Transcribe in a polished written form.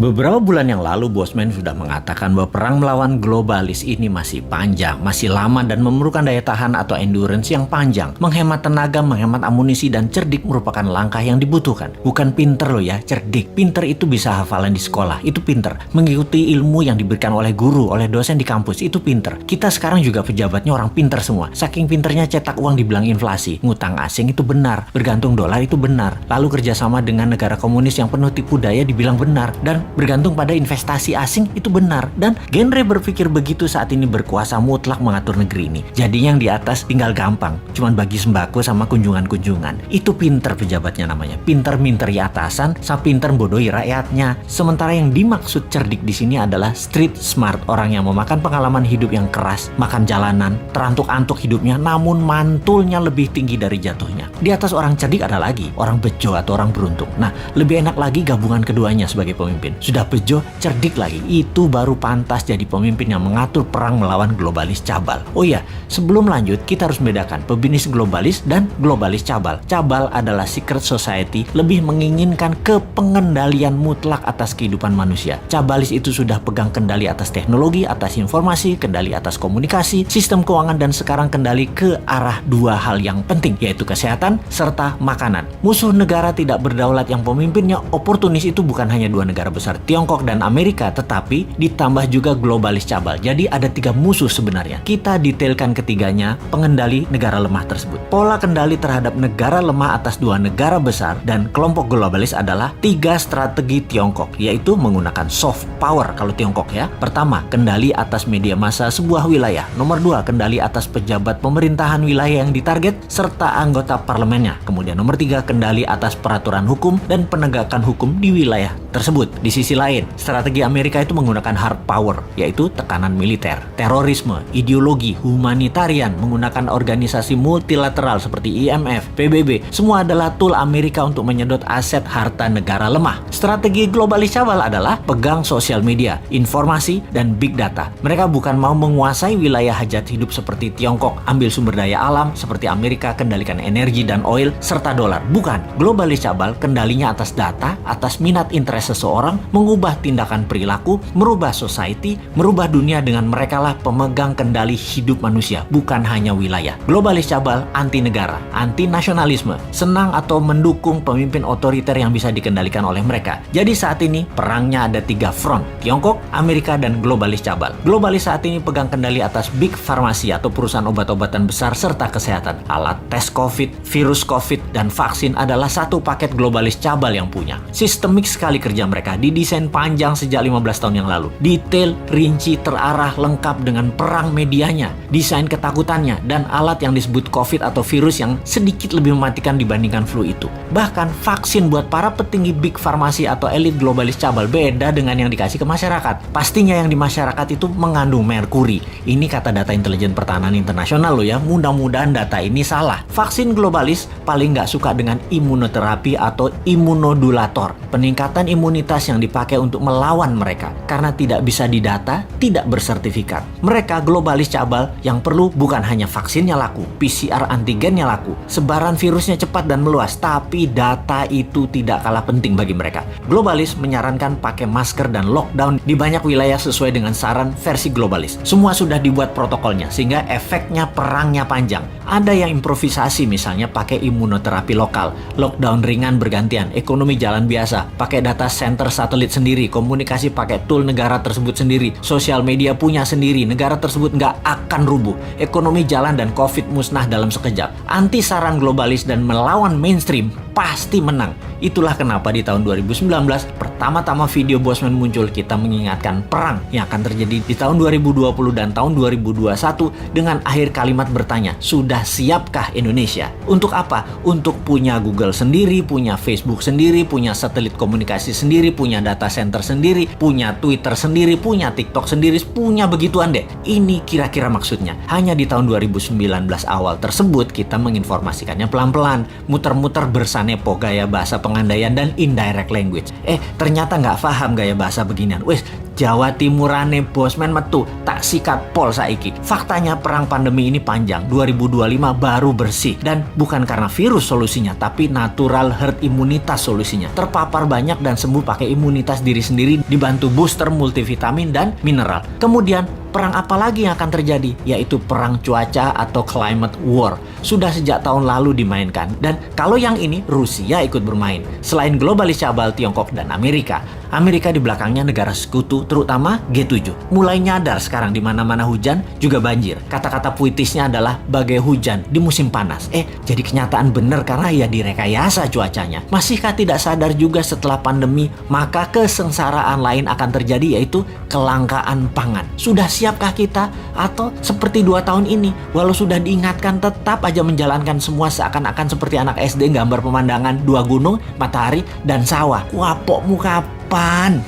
Beberapa bulan yang lalu, Bosman sudah mengatakan bahwa perang melawan globalis ini masih panjang, masih lama dan memerlukan daya tahan atau endurance yang panjang. Menghemat tenaga, menghemat amunisi, dan cerdik merupakan langkah yang dibutuhkan. Bukan pinter loh ya, cerdik. Pinter itu bisa hafalan di sekolah, itu pinter. Mengikuti ilmu yang diberikan oleh guru, oleh dosen di kampus, itu pinter. Kita sekarang juga pejabatnya orang pinter semua. Saking pinternya cetak uang dibilang inflasi. Ngutang asing itu benar, bergantung dolar itu benar. Lalu kerjasama dengan negara komunis yang penuh tipu daya dibilang benar. Dan bergantung pada investasi asing itu benar. Dan genre berpikir begitu saat ini berkuasa mutlak mengatur negeri ini. Jadi yang di atas tinggal gampang, cuman bagi sembako sama kunjungan-kunjungan. Itu pinter pejabatnya namanya. Pinter minteri atasan, sama pinter bodohi rakyatnya. Sementara yang dimaksud cerdik di sini adalah street smart, orang yang memakan pengalaman hidup yang keras, makan jalanan, terantuk-antuk hidupnya, namun mantulnya lebih tinggi dari jatuhnya. Di atas orang cerdik ada lagi, orang bejo atau orang beruntung. Nah, lebih enak lagi gabungan keduanya sebagai pemimpin. Sudah bejo, cerdik lagi, itu baru pantas jadi pemimpin yang mengatur perang melawan globalis cabal. Oh iya, sebelum lanjut, kita harus membedakan pebisnis globalis dan globalis cabal. Cabal adalah secret society, lebih menginginkan kepengendalian mutlak atas kehidupan manusia. Cabalis itu sudah pegang kendali atas teknologi, atas informasi, kendali atas komunikasi, sistem keuangan, dan sekarang kendali ke arah dua hal yang penting, yaitu kesehatan serta makanan. Musuh negara tidak berdaulat yang pemimpinnya oportunis itu bukan hanya dua negara besar, Tiongkok dan Amerika, tetapi ditambah juga globalis cabal. Jadi ada tiga musuh sebenarnya. Kita detailkan ketiganya, pengendali negara lemah tersebut. Pola kendali terhadap negara lemah atas dua negara besar dan kelompok globalis adalah tiga strategi Tiongkok, yaitu menggunakan soft power kalau Tiongkok ya. Pertama, kendali atas media massa sebuah wilayah. Nomor dua, kendali atas pejabat pemerintahan wilayah yang ditarget serta anggota parlemennya. Kemudian nomor tiga, kendali atas peraturan hukum dan penegakan hukum di wilayah tersebut. Di sisi lain, strategi Amerika itu menggunakan hard power, yaitu tekanan militer, terorisme, ideologi, humanitarian, menggunakan organisasi multilateral seperti IMF, PBB. Semua adalah tool Amerika untuk menyedot aset harta negara lemah. Strategi globalis cabal adalah pegang sosial media, informasi, dan big data. Mereka bukan mau menguasai wilayah hajat hidup seperti Tiongkok, ambil sumber daya alam seperti Amerika, kendalikan energi dan oil, serta dolar. Bukan. Globalis cabal kendalinya atas data, atas minat interest seseorang, mengubah tindakan perilaku, merubah society, merubah dunia dengan merekalah pemegang kendali hidup manusia, bukan hanya wilayah. Globalis cabal anti negara, anti nasionalisme, senang atau mendukung pemimpin otoriter yang bisa dikendalikan oleh mereka. Jadi saat ini perangnya ada tiga front, Tiongkok, Amerika, dan globalis cabal. Globalis saat ini pegang kendali atas big farmasi atau perusahaan obat-obatan besar serta kesehatan. Alat tes COVID, virus COVID, dan vaksin adalah satu paket globalis cabal yang punya. Sistemik sekali kerja mereka, didesain panjang sejak 15 tahun yang lalu. Detail, rinci, terarah, lengkap dengan perang medianya, desain ketakutannya, dan alat yang disebut COVID atau virus yang sedikit lebih mematikan dibandingkan flu itu. Bahkan vaksin buat para petinggi big farmasi atau elit globalis cabal beda dengan yang dikasih ke masyarakat. Pastinya yang di masyarakat itu mengandung merkuri. Ini kata data intelijen pertahanan internasional loh ya, mudah-mudahan data ini salah. Vaksin globalis paling nggak suka dengan imunoterapi atau imunodulator, peningkatan imunitas yang dipakai untuk melawan mereka. Karena tidak bisa didata, tidak bersertifikat. Mereka globalis cabal yang perlu bukan hanya vaksinnya laku, PCR antigennya laku, sebaran virusnya cepat dan meluas, tapi data itu tidak kalah penting bagi mereka. Globalis menyarankan pakai masker dan lockdown di banyak wilayah sesuai dengan saran versi globalis. Semua sudah dibuat protokolnya sehingga efeknya perangnya panjang. Ada yang improvisasi misalnya pakai imunoterapi lokal, lockdown ringan bergantian, ekonomi jalan biasa, pakai data center satelit sendiri, komunikasi pakai tool negara tersebut sendiri, sosial media punya sendiri, negara tersebut nggak akan rubuh, ekonomi jalan dan COVID musnah dalam sekejap. Anti saran globalis dan melawan mainstream pasti menang. Itulah kenapa di tahun 2019 pertama-tama video Bosman muncul, kita mengingatkan perang yang akan terjadi di tahun 2020 dan tahun 2021 dengan akhir kalimat bertanya, sudah siapkah Indonesia? Untuk apa? Untuk punya Google sendiri, punya Facebook sendiri, punya satelit komunikasi sendiri, punya data center sendiri, punya Twitter sendiri, punya TikTok sendiri, punya begituan deh. Ini kira-kira maksudnya. Hanya di tahun 2019 awal tersebut kita menginformasikannya pelan-pelan, muter-muter bersama sanepo, gaya bahasa pengandaian, dan indirect language. Ternyata nggak paham gaya bahasa beginian. Wes, Jawa Timurane bosman metu tak sikat pol saiki. Faktanya perang pandemi ini panjang, 2025 baru bersih. Dan bukan karena virus solusinya, tapi natural herd imunitas solusinya. Terpapar banyak dan sembuh pakai imunitas diri sendiri, dibantu booster multivitamin dan mineral. Kemudian perang apa lagi yang akan terjadi? Yaitu perang cuaca atau climate war. Sudah sejak tahun lalu dimainkan. Dan kalau yang ini, Rusia ikut bermain. Selain globalis cabal Tiongkok dan Amerika di belakangnya negara sekutu, terutama G7. Mulai nyadar sekarang di mana-mana hujan juga banjir. Kata-kata puitisnya adalah bagai hujan di musim panas. Jadi kenyataan benar karena ya direkayasa cuacanya. Masihkah tidak sadar juga setelah pandemi, maka kesengsaraan lain akan terjadi, yaitu kelangkaan pangan. Sudah siapkah kita? Atau seperti 2 tahun ini, walau sudah diingatkan tetap aja menjalankan semua seakan-akan seperti anak SD gambar pemandangan 2 gunung, matahari, dan sawah. Wapokmu kapan?